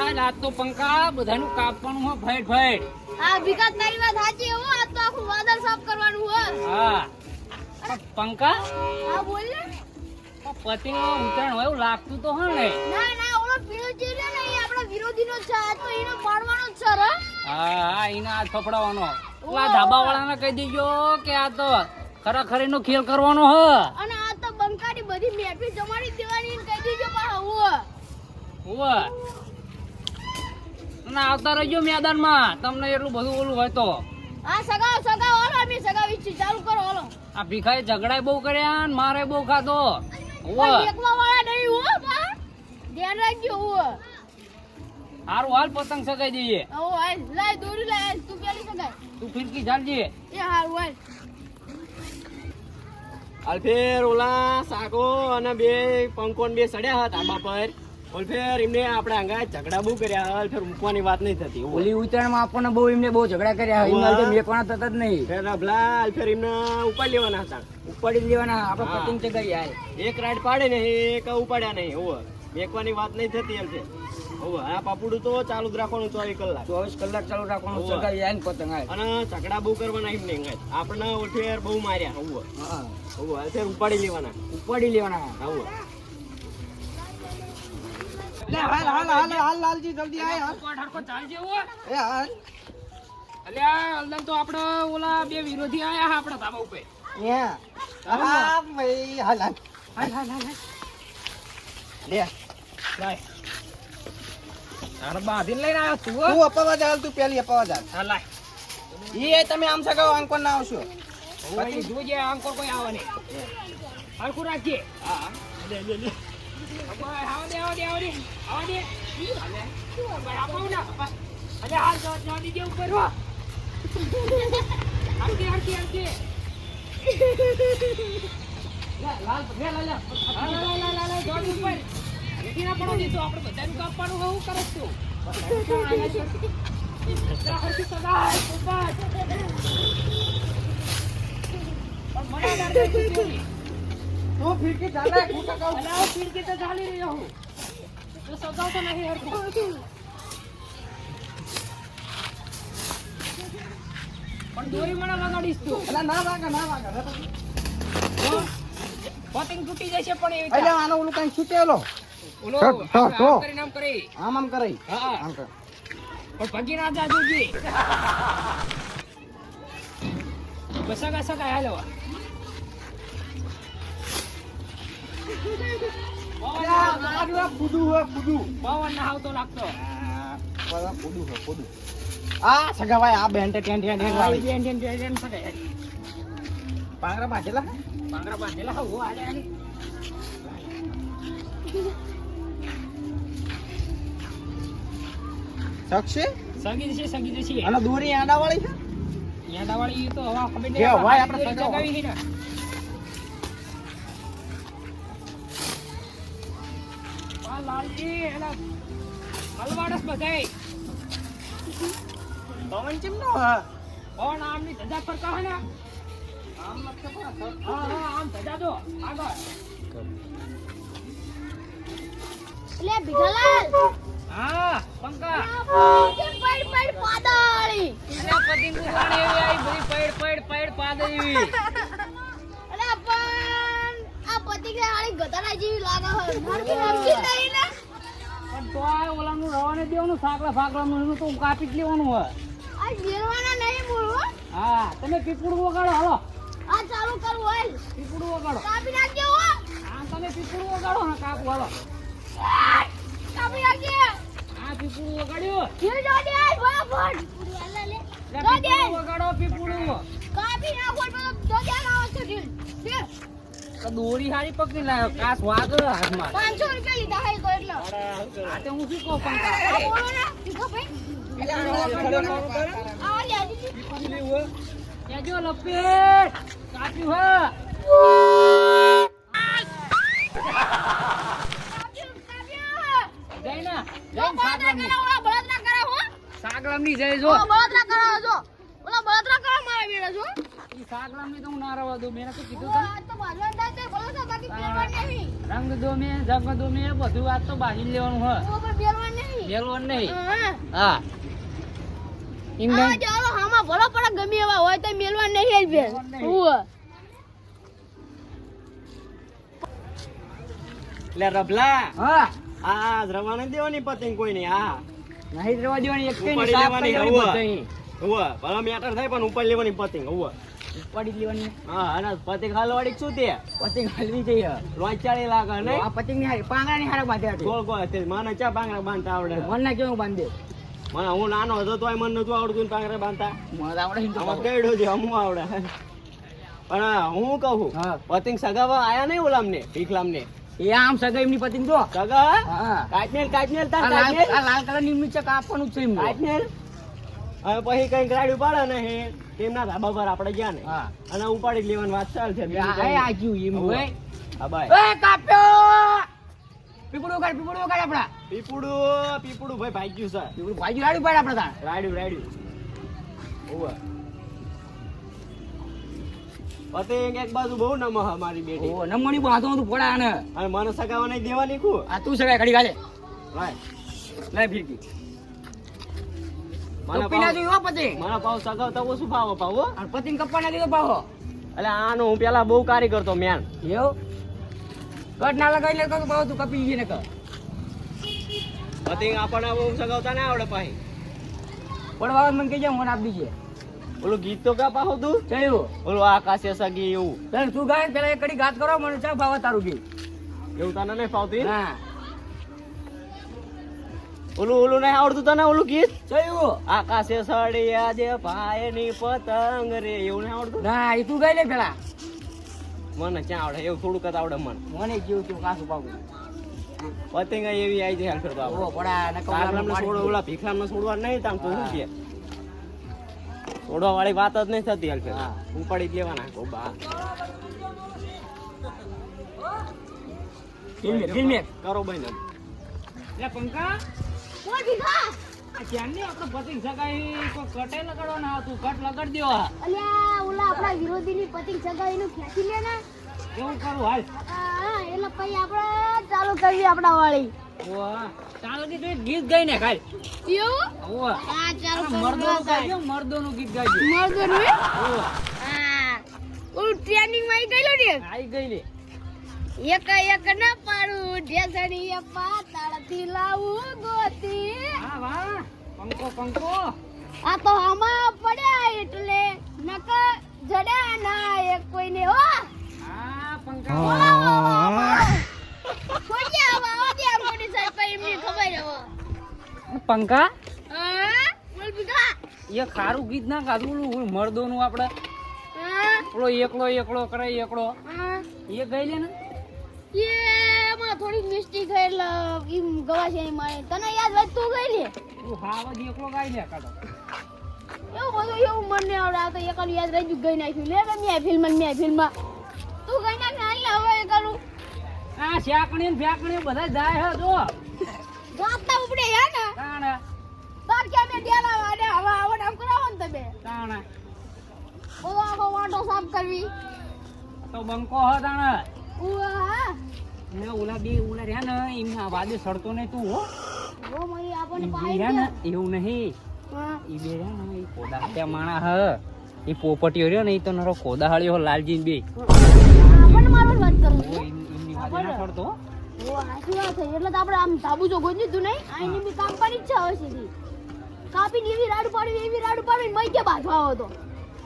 આજ તો પંખા બધાનું કાપવાનું હો ફાઈટ ફાઈટ. આ વિકાસ તારી વાત સાચી હો. આજ તો આખું વાદળ સાફ કરવાનું હો. હા પણ પંખા હા બોલ ને. પતિંગ ઉતરાણ હોય એવું લાગતું તો હે ને. ના ના ઓલો પીળો ચીલે ને એ આપણા વિરોધીનો જ છે. આજ તો એને પાડવાનો જ છે રે. હા એને આજ ફફડાવાનો. ઓલા ધાબા વાળાને કહી દેજો કે આ તો ખરેખર એનો ખેલ કરવાનો હ. અને આ તો બંકાની બધી મેફી જમાડી દેવાની ને કહી દેજો પાછા હો. ઓવે અને આવતા રહેજો મેદાનમાં તમને એટલું બધું ઓલું હોય તો. હા સગાવ સગાવ હાલો અમે સગાવી છીએ. ચાલુ કરો હાલો. આ ભીખાએ ઝઘડાય બહુ કર્યા ને મારે બહુ ખાધો. કોઈ એકવા વાળા નહીં હો બા. ધ્યાન રાખજો હો. હારું હાલ પતંગ સગાઈ દઈએ. ઓ હાલ લાય દોરી લાય. તું પેલી સગાઈ. તું ફિરકી ઝાલજે. એ હારું હાલ. અલ્ફેર ઓલા સાકો અને બે પંકોન બે સડ્યા હતા ધાબા પર. અલ્ફેર એમને આપણે આંગા ઝઘડા બહુ કર્યા. અલ્ફેર મૂકવાની વાત નહીં થતી. ઓલી ઉત્તરાયણમાં આપણને બહુ એમને બહુ ઝઘડા કર્યા. એમાં તો મેકવાના થતા જ નહીં. ફેર અભલા અલ્ફેર એમને ઉપાડી લેવાના હતા. ઉપાડી લેવાના આપણે હા. પતંગ ચગાઈ યાર. એક રાઈડ પાડે ને એક ઉપાડ્યા નહીં. હોવે મેકવાની વાત નહીં થતી અલ્ફેર. હોવે આ પાપુડું તો ચાલુ જ રાખવાનું 24 કલાક. 24 કલાક ચાલુ રાખવાનું. હોવે. ચગાઈ યાર ને પતંગ આય. અને ઝઘડા બહુ કરવાના એમ નહીં. આપણે અલ્ફેર બહુ માર્યા. હોવે હા હોવે અલ્ફેર ઉપાડી લેવાના. ઉપાડી લેવાના. હોવે લે હાલ હાલ હાલ હાલ લાલજી જલ્દી આય હાલ હડકો ચાલજે હો. એ હાલ અલ્યા અલ્દન તો આપણે ઓલા બે વિરોધી આયા હા આપણા ધાબા ઉપર. એ હા ભાઈ હાલ હાલ હાલ હાલ હાલ હાલ. લે લાય તારે બાંધીને લઈને આવ્યો તું હો? તું અપાવા જા તું પેલી અપાવા જા હા લાય. એ તમે આમ સગાવ આંકોન ના આવશો ઓય જોજે આંકોર કોઈ આવે નહીં. હરખું રાખજે. હા લે લે લે આવા દે આવા દે આવા દે આવા દે. ભાઈ આપાવ ના. અલે હાલ જવા દીજે ઉપર હો. હરખી હરખી હરખી. લાલ ભે લાલ લાલ લાલ જવા દે ઉપર. રેડી ના પડો દીધો આપણે બધાનું કાપવાનું હું કરે તું. હરખી સગાઈ ઉપર. પણ મને ડર ગઈ તું. તું ફિરકી ચાલે કુકા કહું અલા ફિરકી તો ચાલી રહ્યો હું. તો સગાવ તો નહીં હરખું. પણ દોરી મને લગાડીશ તું. અલા ના વાગા જો, પતંગ તૂટી જશે પણ એવી અલ્યા આનો ઓલું કઈ છૂટેલો ઓલો તો, તો. આમ કરીને આમ કરી. આમ કરે હા આમ કર પણ ભગી ના જા જોજી. બસા સગા હાલો. આ ફૂડું હે ફૂડું પવન ના આવતો લાગતો. ફૂડું હે ફૂડું આ સગાવાય આ બેન ટેન ટેન ટેન વાળી પાંગરા બાજેલા પાંગરા બાંધેલા હું આલે આલે. શકશે સગી જશે. અને દોરી આડા વાળી છે યાદાવાળી તો હવા ખબર કે હવા આપણે દોરી સગાવો. ચગાવી છે ને. આ લાલજી એલા હલવાડસ બધાય. પવન ચેમ નો હા કોણ આમની ધજા ફરકા હે ને. આમ નથી પણ હા હા આમ ધજા દો આગળ. લે ભીખાલાલ. હા પંકા. કેમ પડ પડ પાદાળી. અરે પતિંગ ઉડાણી એવી આવી બધી પડ પાદળી. અરે પણ આ પતિકા વાળી ગધાડા જેવી લાગે છે. મારથી નમકી નહીં ને. પણ તો આ ઓલાનું રવાને દેવાનું સાકલા ફાકલાનું એનું તો કાપી જ લેવાનું હોય. આ બેરવાના નહીં બોલો. હા તમે પીપળું વગાડો હાલો. આ ચાલુ કરું હાલ. પીપળું વગાડો. કાપી નાખજો હો. હા તમે પીપળું વગાડો હા કાપુ હાલો. કાપી નાખજે. હા પીપળું વગાડ્યું. જે જો દે બરાબર. લે લે. લે પીપળું વગાડો પીપળું. કાપી નાખો તો જો દે આવો છે ઢીલ. દે. તો દોરી હારી પકડી લાયો કાસ વાગ હાથમાં. 500 રૂપિયા લીધા હે તો એટલો. આ તે હું શું કહું આ પંકા. બોલો ને ભીખો ભાઈ. આ લે દીધી. ત્યાં જો લપેટ કાપ્યું હા. જઈ ના જો બળતરા કરો ઓલા બળતરા કરો હો. સાગલામની જઈ જો. ઓ બળતરા કરો જો. ઓલા બળતરા કરો મારા બેડા જો. ઈ સાગલામની તો હું ના રવા દઉં. મેં તો કીધું ઓ તા. આ તો બાજવાન થાય છે બળતરા બાકી બેરવાન નહીં. રંગ દો મે જંગ દો મે બધું આજ તો બાજી લેવાનું હોય. ઓ પણ બેરવાન નહીં. મેલવાનું નહીં. હા. હા. એમ હા, નહીં. ચાલો હામાં ભલો પડે ગમે એવા હોય તો મેલવા નહીં જ બેન. ઉવ્વ. લે રભલા હા. આ રવા નથી દેવાની પતંગ કોઈ નહીં. હા નહીં રહેવા દેવાની એક કઈ ઉપાડી સાફ લેવાની, કરી હવા. દેવાની પતંગ. હોવે ભલા મેટર થાય પણ ઉપર લેવાની પતંગ હોવે. ઉપાડી જ લેવાની. હા અને પતંગ હાલવાડી શું તે પતંગ હલવી જઈએ. લોચાળી લાગે નહીં આ પતંગ ની હારી પાંગરાની હારે બાંધ્યા હતી. ગોળ ગોળ તે મને ચા પાંગરા બાંધતા આવડે મનના કેવું બાંધે? મને હું નાનો હતો તોય મને નતું આવડતું ને પાંગરા બાંધતા મને તો આવડે છે. આમાં કેડો છે અમુ આવડે પણ હું કહું હા. પતંગ સગાવા આયા નહીં ઓલામને ભીખલામને એ આમ સગા એમની પતંગ જો. સગા હા. કાટનેલ કાટનેલ આ તાર લાલ કાટનેલ આ લાલ કલર ની નીચે કાપવાનું જ છે એમનું. કાટનેલ હવે પછી કઈ ગાડી પાડે ને હે તેમના ધાબા પર આપણે ગયા ને હા. અને ઉપાડી જ લેવાની વાત ચાલ છે આ આ જ્યું એમ હોય. હા બાય એ કાપ્યો. પીપળું કાઢ આપડા. પીપળું ભાઈ ભાગ્યું છે પીપળું ભાજી રાડ્યું પાડ આપડા તાણ. રાડ્યું ઓવે પતંગ એક બાજુ બહુ નમહ મારી બેટી ઓ નમણી બાંધો તું પોડા આને. અને મને સગાવા નહીં દેવાની કુ આ તું સગાઈ ઘડી ગાલે. ભાઈ લે ફીરકી. મને ટોપી ના જોઈ હો પતંગ. મને પાવ સગાવતા ઓછું પાવો પાવો અને પતંગ કપ્પા ના દીધો પાહો. એટલે આનો હું પેલા બહુ કારી કરતો મેન એવું કટ ના લગાવી લે તો પાહો તું કપી ગઈ ને કર. પતંગ આપણને બહુ સગાવતા ના આવડે પાહી પડવા મને કહેજે મને આપી દીજે. ઓલું ગીત તો કા પાહો તું ચયું ઓલું આકાશે સગી એવું તને તું ગાય પેલા એક કડી ગાત કરો મને ચા ભાવ તારું ગીત. એવું તને નહીં ફાવતું હા ઓલું નહીં આવડતું તને ઓલું ગીત ચયું આકાશે સળિયા જે ભાઈની પતંગ રે એવું નહીં આવડતું ના એ તું ગાઈ લે પેલા. મને ક્યાં આવડે એવું થોડુંક જ આવડે મને મને જેવું તું કાસું પાકું. પતંગ એવી આવી જાય કરતો ઓ પડા ને કાકરામને છોડો ઓલા ભીખલામને છોડવા નહીં તામ તો શું કે છોડવા વાળી વાત જ નહીં થતી હાલ હા. ઉપાડી જ લેવાના ગોબા ફિલ્મે કરો ભાઈ લે પંકા કોણ ભીખા? આ ચાંદની આપણે પતંગ સગાઈ કોઈ કટે લગાડવાના હતું કટ લગાડ દેવા. અલ્યા ઓલા આપણા વિરોધીની પતંગ સગાઈનું ખેંચી લે ને. એવું કરું હાલ. હા, એટલે પછી આપણે ચાલુ કરવી આપણા વાળી. ઓવા ચાલો કે તું ગીત ગાઈ ને ખાલ. એવું? ઓવા હા, ચાલુ મર્દો નું ગાજો મર્દો નું ગીત ગાજો. મર્દોનું હે? ઓવા હા. ઓલું ટ્રેનિંગ માં ગયેલો ને. આઈ ગઈ લે. એક એક ના પાડું ઢેસડી પાતાળથી લાવું ગોતી. હા વાહ પંકો પંકો. આ તો આમાં પડ્યા એટલે નક જડ્યા ના એક કોઈને હો. હા પંકા. કોઈ આવા દે આમ કોની સાહેબ પર એમની ખબર હો. પંકા હા બોલ બીગા. એ ખારું ગીત ના ગાધું ઓલું મર્દો નું આપડે હા ઓલો એકલો એકલો કરે એકલો હા એ ગઈ લે ને. એમાં થોડી મિસ્ટેક થઈ એટલે એમ ગવાશે એમ મારે તને યાદ હોય તું ગઈ લે. તું હાવજ એકલો ગાઈ લે કાઢો. એવું બધું એવું મને આવડે આ તો એકલું યાદ રહી ગયું ગઈ નાખ્યું લે મેં ફિલ્મ તું ગઈ નાખ ને હાલ હવે એકલું આ શાકણી ને ફેકણી બધા જાય હે જો. ગાતા ઉપડે હે ને તાણ તાર કે મે ડેલા વાડે હવા આવડ આમ કરાવો ને તમે તાણ ઓલો આખો વાટો સાફ કરવી તો બંકો હો તાણ. ઉવા ને ઓલા બે ઓલા રહ્યા ને એમના વાદે સડતો ને તું હો. ઓ મઈ આપણને ઈ બે પાઈ રહ્યા ને દે એવું નહીં. હા ઈ બે રહ્યા ને ઈ કોદાહળિયા માણા હ. ઈ પોપટીઓ રહ્યો ને ઈ તો નરો કોદાહળિયો લાલજી બે. આપણને મારો જ વાત કરું ઓ છું એમની વાદે ના સડતો હો. ઓ હાચી વાત છે એટલે તો આપણે આમ ધાબુ જો ગોજી તું નહીં આની બી કામ કરી જ છે હવે સીધી કાપીને એવી રાડું પાડવી મઈ કે બાજવા આવો તો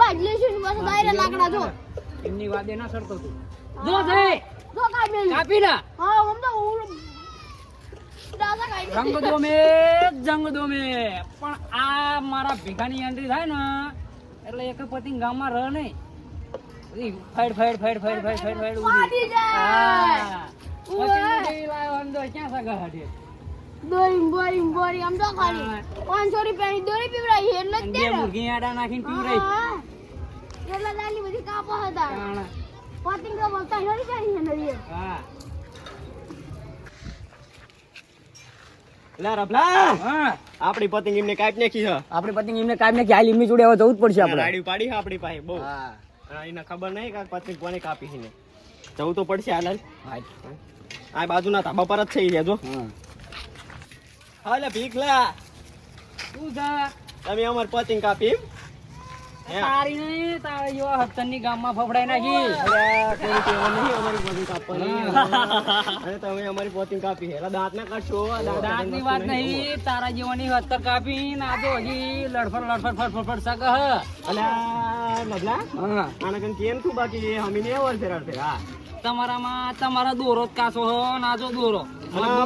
બાજ લેશું બસ દાયરે લાકડા જો એમની વાદે ના સડતો તું. જો જઈ જો કાપી કાપી ના. હા હમ તો દાદા કાઈ રંગ દો મે જંગ દો મે. પણ આ મારા ભીખાની એન્ટ્રી થાય ને એટલે એક પતિંગ ગામમાં રહ નહીં. બધી ફેડ પાડી જાય. પછી લાવ્યો અંદર ક્યાં સગા હાડે. બોરી આમ તો ખાલી 500 રૂપિયાની દોરી પીવડાવી એટલે જ બે દે મુરગી આડા નાખીને પીવરાઈ. હા એટલે દાલી બધી કાપો હતા તાણ. પતિંગ તો બોલતા નરી જાય ને નરી હા લે રભલા હા આપણી પતંગ એમને કાપી નાખી છે આપણી પતિંગ એમને કાઢી નાખી હાલ એમની જોડે હવે જવું જ પડશે આપણે. રાડી પાડી છે આપણી પાસે બહુ હા હા, એને ખબર નહીં કે આ પતંગ કોને કાપી છે ને જવું તો પડશે હાલ હા આ બાજુના ધાબા પર જ થઈ જાય જો હા હાલે ભીખલા શું છે તમે અમાર પતિંગ કાપી તારી નહીં તારી જેવા હત્તરની ગામમાં ફફડાઈ નાખી કોઈ કહેવા નહીં અમારી પતિંગ કાપવાની અને તમે અમારી પતિંગ કાપી હેલા દાંત ના કાઢશો દાંતની વાત નહીં તારા જેવાની હત્તર કાપી ના તો હજી લડફડ ફટફટ સક અને મગલા આને કન કેમ તું બાકી હમી ને ઓર ફેરાડ ફેરા તમારામાં તમારા દોરો જ કાસો હ ના જો દોરો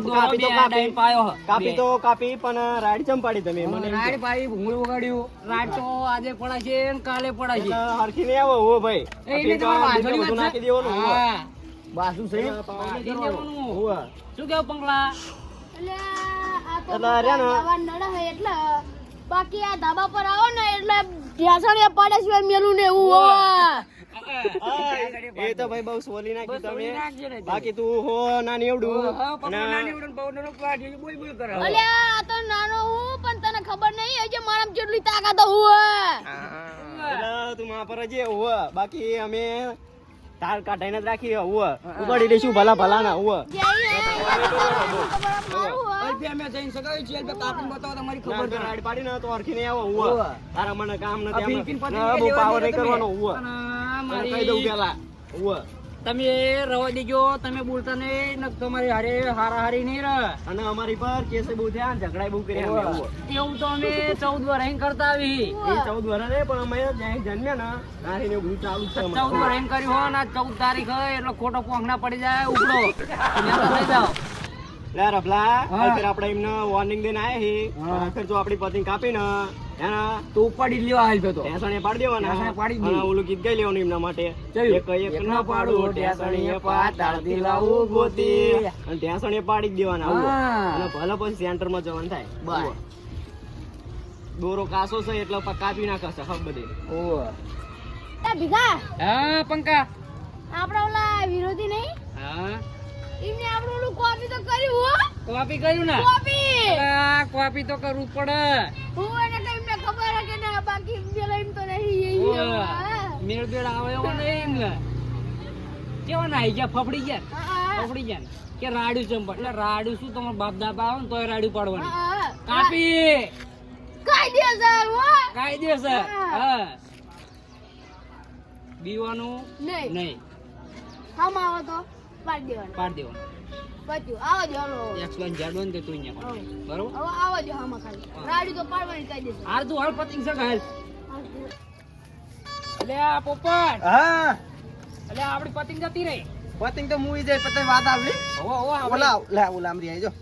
કાપી તો કાપી પાયો હ કાપી તો કાપી પણ રાડ ચંપાડી તમે મને રાડ પાઈ ભૂંગળી વગાડ્યું રાડ તો આજે પડા છે ને કાલે પડા છે હરખી ને આવો ઓ ભાઈ એટલે તમારે વાંધોની વાત છે. નાખી દેવાનું હા. બાસુ છે નાખી દેવાનું. હોવા શું કેવું પંકલા એટલે આ તો એટલે રહ્યા ને. જવાન નડે છે એટલે બાકી આ ધાબા પર આવો ને એટલે ઢેસણીએ પાડે સિવાય મેલું ને એવું હોય. એ તો ભાઈ બહુ સોલી નાખી બસ સોલી તમે નાખજે ને તે. બાકી તું હો ના નીવડું અલ્યા આ તો નાનો હું પણ તને ખબર નહીં હજી મારામાં કેટલી તાકાત હોય. એટલે તું માં પર જે હોવા બાકી અમે તાર કાઢાઈને જ રાખી હોવા ઉપાડી દઈશું ભલા ભલા ના હોવા જે મારું હોય. રાડ પાડી ને તો હરખી નહીં આવો હોવા તારા મને કામ આ નથી ભીલકીન પતિ આમાં. કે બહુ પાવર લેવા નહીં દે કરવાનો તમે. હોવા અને કહી દઉં મારી પેલા હોવા તમે રવા દેજો તમે બોલતા નહીં ને તમારી હારે હારાહારી નહીં રહે અને અમારી પર કેસે બહુ થયા ને ઝઘડા બહુ કર્યા અમે હોવા. એવું તો અમે 14 વાર અહીં કરતા આવી એ 14 વર્ષ રે પણ અમે જ્યાં જન્મ્યા ને નારી ને બધું ચાલુ જ છે 14 વાર અહીં કર્યું હોય ને આજ 14 તારીખ હોય એટલે ખોટો પોંખના પડી જાય ઉપડો તમે તો થઈ જાઓ લે રફલા હા. આખર આપણે એમને વોર્નિંગ દઈને આયા હી હા. આખર જો આપણી પત્ની કાપી ને એના તો ઉપાડી જ લેવા હાલ તો ટેસણે પાડી દેવાના ટેસણે પાડી જ અને દે. ઓલું ગીત ગાઈ લેવાનું એમના માટે ચયું? એક ના પાડું ટેસણીએ પાતાળ દિલાવું ગોતી અને ટેસણે પાડી જ દેવાના આવું. હા. અને ભલે પછી સેન્ટરમાં જવાનું થાય બસ. દોરો કાસો છે એટલે કાપી નાખશે હબ બધી એ ભીખા હા પંકા આપડા ઓલા વિરોધી નહીં હા એમને આપણે ઓલું કોપી તો કર્યું હો. કોપી કર્યું ને કોપી આ કોપી તો કરવું જ પડે હું એને કઈ એમને ખબર હે કે ના બાકી પેલા એમ તો નહીં ઓય. મેળ બેળ આવે એવો નહીં ને કેવા નાઈ ગયા ફફડી ગયા ફફડી ગયા ને. કે રાડ્યું ચંપટ એટલે રાડ્યું શું તમારા બાપ દાદા આવે ને તોય રાડ્યું પાડવાની કાપી કાયદેસર હો. કાયદેસર હા બીવાનું નહીં નહીં આમ આવો તો પાડી દેવાનું પાડ દેવાનું બધું આવો જ હાલો એક્સ લાઈન જાડો ને તે તું અહીંયા પાડ. બરોબર હવે આવો જ આમાં ખાલી રાડી તો પાડવાની કાયદેસર હાલ તું હાલ પતિંગ છે હાલ એટલે આ પોપટ હા એટલે આપડી પતિંગ જતી રહી પતિંગ તો મુઈ જાય પતંગ વાત આવલી ઓલા લે ઓલા આમરી આઈ જો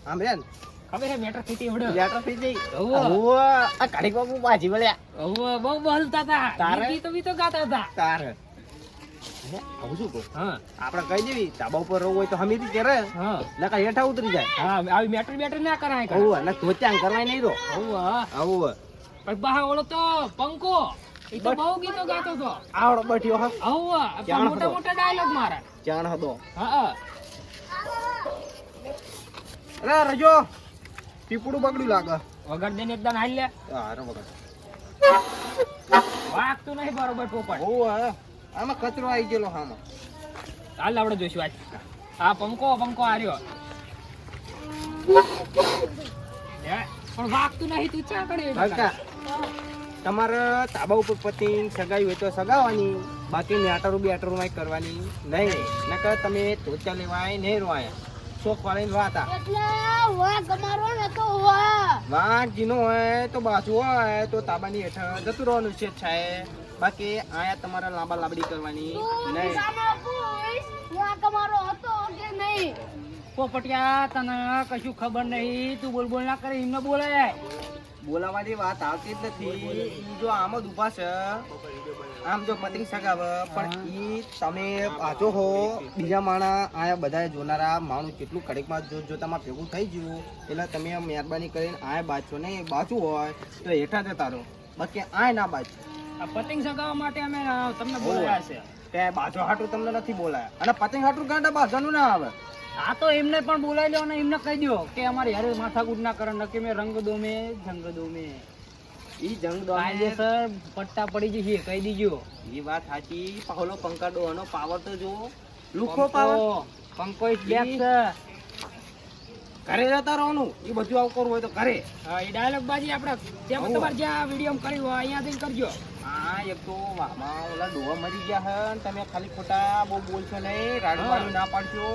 આમરે ને ખબર હે મેટર થતી એવડો લેટર થઈ જઈ હોવે. હોવે. આ ઘડીક બાપુ બાજી વળ્યા હવે બહુ બોલતા હતા તારે? ગીતો ગાતા હતા તાર હે આવું શું કહું હા આપણે કહી દેવી ધાબા ઉપર રહું હોય તો હમીથી કરે હા નકા હેઠા ઉતરી જાય હા આવી મેટર ના કરાય કર હોવે ને ધોત્યાંગ કરવાય નહીં તો હા આવું પણ બહાર ઓલો તો પંકો એ તો બહુ ગીતો ગાતો હતો આવડો બેઠ્યો હા હવે ક્યાં મોટા હતો? મોટા ડાયલોગ મારા ચાણ હતો હા અરે રજો પીપળું બગડ્યું લાગે વગર દઈને એકદમ હાલ લે અરે વગર વાગતું નહીં બરોબર પોપટ હોવે આમાં કચરો આવી ગયેલો હામાં હાલ આપણે જોઈશું આજ હા પંકો આર્યો લે, પણ વાગતું નહીં તું ચા કરે કાકા તમારે તાબા ઉપર પતિંગ સગાઈ હોય તો સગાવાની બાકી મેટરું બેટરું માં કરવાની નહીં નકર તમે તોચા લેવાય નહીં રોયા શોખ વાળીને વાતા એટલે વાહ તમારો ને તો વાહ વાંક જીનો હોય તો બાજુ હોય તો તાબાની હેઠળ જતું રહેવાનું છે છાય બાકી આયા તમારે લાંબા લાંબડી કરવાની તું નહીં સામે પૂછ વાહ તમારો હતો કે નહીં પોપટિયા તને કશું ખબર નહીં તું બોલ બોલ ના કરે એમને બોલે બોલાવાની વાત આવતી જ નથી ઈ જો આમ જ ઉભા છે આમ જો પતિંગ સગાવે પણ ઈ તમે પાછો હો બીજા માણા આયા બધા જોનારા માણું કેટલું કડકમાં જોતામાં ભેગું થઈ ગયું એટલે તમે મહેરબાની કરીને આયા બાજુ નહીં બાજુ હોય તો હેઠા જતા રહો બાકી આય ના બાજુ આ પતંગ સગાવવા માટે અમે તમને બોલાયા છે તે બાજુ હાટું તમને નથી બોલાયા અને પતંગ હાટું ગાંડા બાજાનું ના આવે આ તો એમને પણ બોલાવી લો અને એમને કહી દો કે અમારે યારે માથાકૂટ ના કરે નકે મેં રંગ દો મેં જંગ દો મેં ઈ જંગ કાયદેસર પટ્ટા પડી જશે કહી દીજો ઈ વાત સાચી પાહલો પંકા ડોહાનો પાવર તો જો લુખો પાવર પંકો ઇસ બેક છે ઘરે જતા રહવાનું એ બધું આવું કરવું હોય તો ઘરે. હા, એ ડાયલોગ બાજી આપણે તેમાં તમારે જ્યાં વિડીયો કર્યું હોય અહીંયાથી કરજો. હા એક તો વાહમાં ઓલા ડોહા મરી ગયા હે ને તમે ખાલી ખોટા બહુ બોલશો નહીં, રાડું બાડું ના પાડશો.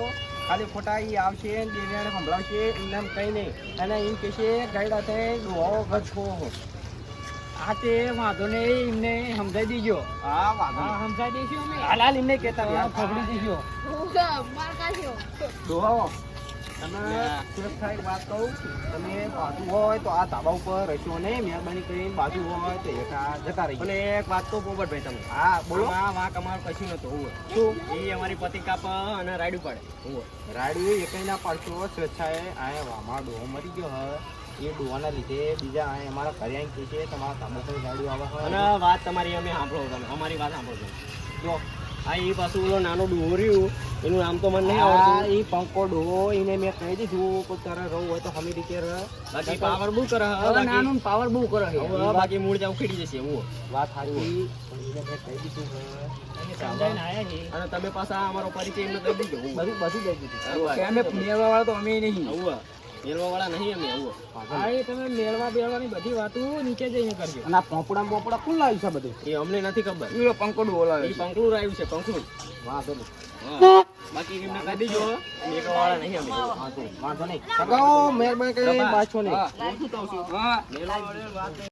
ખાલી ખોટા ઈ આવશે ને દેવ્યાને સંભળાવશે એમને એમ કઈ નહીં, અને એમ કહેશે ગાયડા થઈ ડોહો ગચકો. આ તે વાંધો નહીં, એમને સમજાઈ દીજો. હા વાંધો હા, નહીં. સમજાઈ દઈશું અમે. હાલ હાલ એમને કહેતા હા, ફફડી દીજો. માર કાઢ્યો. ડોહો તમે સુરક્ષા એક વાત કહું, તમે બાજુ હોય તો આ ધાબા ઉપર રહેશો નહીં, મહેરબાની કરીને બાજુ હોય તો હેઠા જતા રહીએ. અને એક વાત તો પોપટભાઈ તમને, હા બોલો. આ વાંક અમારું કશું નતું. હું શું એ અમારી પતિ કાપ અને રાયડું પાડે. હું રાડ્યું એકઈ ના પાડશો. સ્વેચ્છાએ આ વામાં ડોહો મરી ગયો હે, એ ડોહાના લીધે બીજા આ અમારા ઘરે આવીને કહે છે તમારા ધાબા પર રાડ્યું આવે છે. અને વાત તમારી અમે સાંભળો, તમે અમારી વાત સાંભળો તમે. જો આ એ પાછું ઓલો નાનો ડોહો રહ્યું, એનું નામ તો મને નહીં આ આવડતું. ઈ પંકો ડોહો એને મેં કહી દીધું કે તારે રહું હોય તો હમી રીતે રહે. બાકી પાવર બહુ કરે. હવે નાનું પાવર બહુ કરે છે. બાકી મૂળ જાવ ખીડી જશે. હું વાત સારી એને મેં કહી દીધું કે સમજાઈને આયા છે. અને તમે પાછા અમારો પરિચય એમને કરી દીધો. હું બધું બધું દઈ દીધું. કે અમે મેળવા વાળા તો અમે નહીં. આવું મેળવા વાળા નહીં અમે. આવું હા, એ તમે મેળવા બેળવાની બધી વાતો નીચે જઈને કરજો. અને આ પોપડા પોપડા કોણ લાવ્યું છે બધું? એ અમને નથી ખબર. એ પંકો ડોહો એ લાવ્યો છે. પંખલું આવ્યું છે, પંખલું. વાંધો નહીં. હા. બાકી એમને કહી દીજો મેળવા વાળા નહીં અમે. વાંધો નહીં. સગાઓ મહેરબાની કરીને પાછો નહીં. હું શું કહું છું, હા. મેળવા વાળા વાત